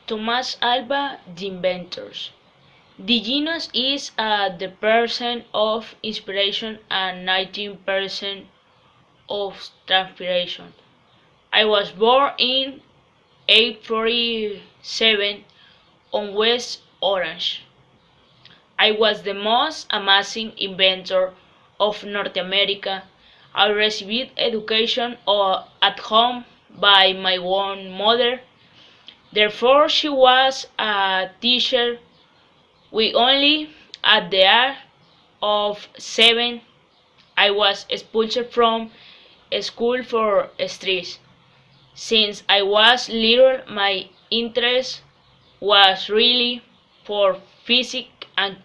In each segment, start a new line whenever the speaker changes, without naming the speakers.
Thomas Alva, the inventors. The genius is the percent of inspiration and 19% of transpiration. I was born in 847 on West Orange. I was the most amazing inventor of North America. I received education at home by my own mother. Therefore, she was a teacher. We only, at the age of 7, I was expelled from school for stress. Since I was little, my interest was really for physics and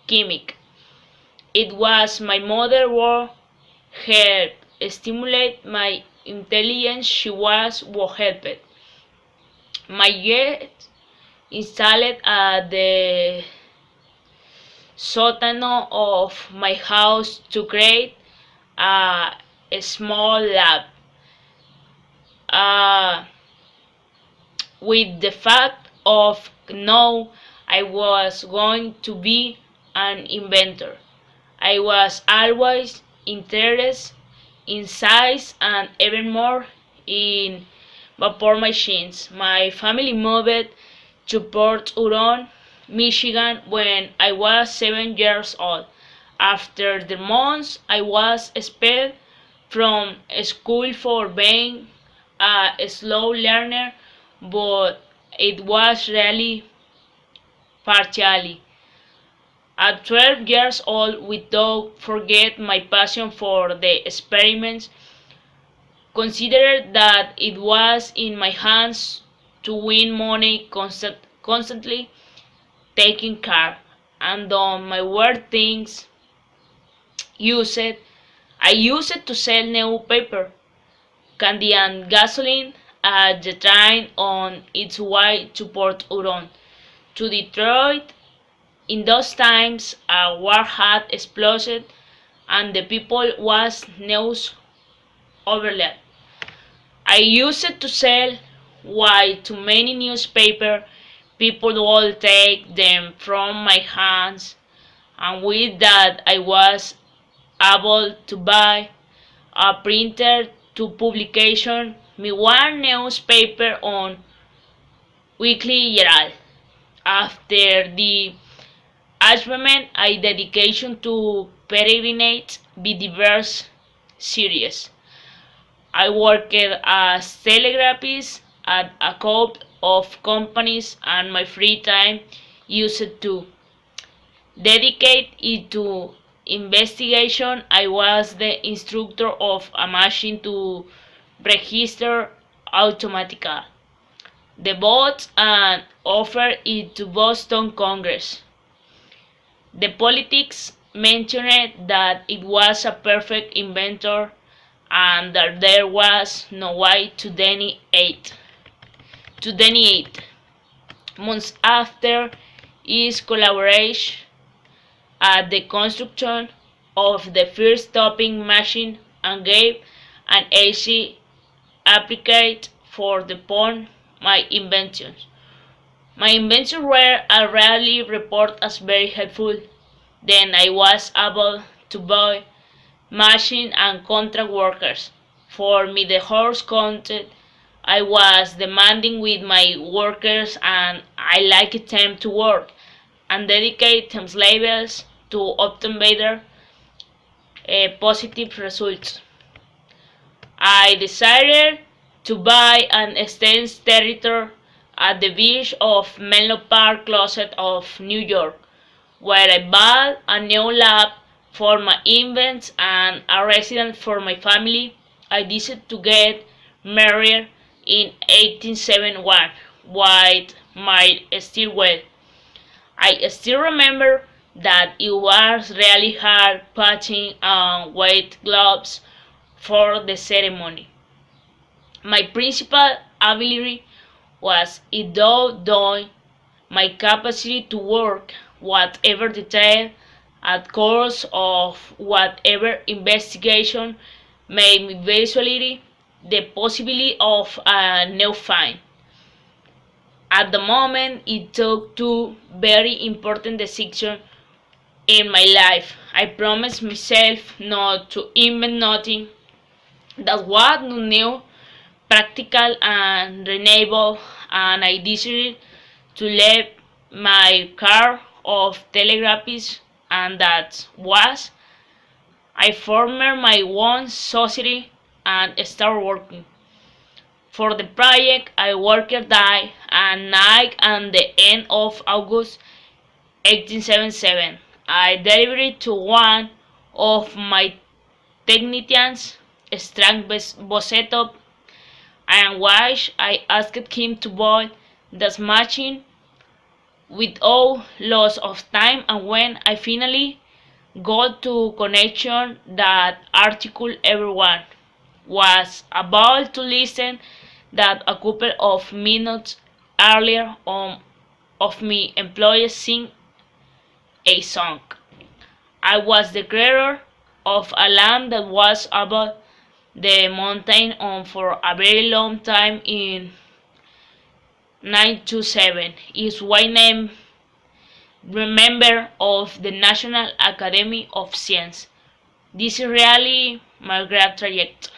chemistry. It was my mother who helped stimulate my intelligence. She was who helped my get installed at the sótano of my house to create a small lab. Uh, with the fact of know I was going to be an inventor. I was always interested in science and even more in vapor machines. My family moved to Port Huron, Michigan when I was 7 years old. After the months I was expelled from school for being a slow learner, but it was really partially. At 12 years old, without forget my passion for the experiments, considered that it was in my hands to win money constantly taking care, and on my weird things used I used it to sell new paper, candy and gasoline at the train on its way to Port Huron. To Detroit, in those times a war had exploded and the people was news overload. I used it to sell why too many newspaper people would take them from my hands, and with that I was able to buy a printer to publication me one newspaper on Weekly Herald. After the achievement, I dedication to peregrinate the diverse series. I worked as telegraphist at a couple of companies and my free time used to dedicate it to investigation. I was the instructor of a machine to register automatica the votes and offered it to Boston Congress. The politics mentioned that it was a perfect inventor and that there was no way to deny it. Months after his collaboration at the construction of the first topping machine and gave an easy applicate for the upon my inventions. My inventions were rarely reported as very helpful. Then I was able to buy machine and contract workers. For me the horse content I was demanding with my workers and I liked them to work and dedicate themselves to obtain better positive results. I decided to buy an extensive territory at the beach of Menlo Park closet of New York, where I bought a new lab for my invents and a residence for my family. I decided to get married in 1871 with my Stilwell. I still remember that it was really hard putting on white gloves for the ceremony. My principal ability was in doing my capacity to work whatever detail at course of whatever investigation made me visualize the possibility of a new find. At the moment, it took two very important decisions in my life. I promised myself not to invent nothing that was not new, practical, and renewable, and I decided to leave my car of telegraphy, and that was I formed my own society and started working. For the project, I worked day and night and the end of August 1877. I delivered to one of my technicians Strang Boseto and which I asked him to build this machine without loss of time, and when I finally got to connection that article everyone was about to listen that a couple of minutes earlier on of me employees sing a song. I was the creator of a land that was above the mountain on for a very long time in 927 is why name member of the National Academy of Science. This is really my great trajectory.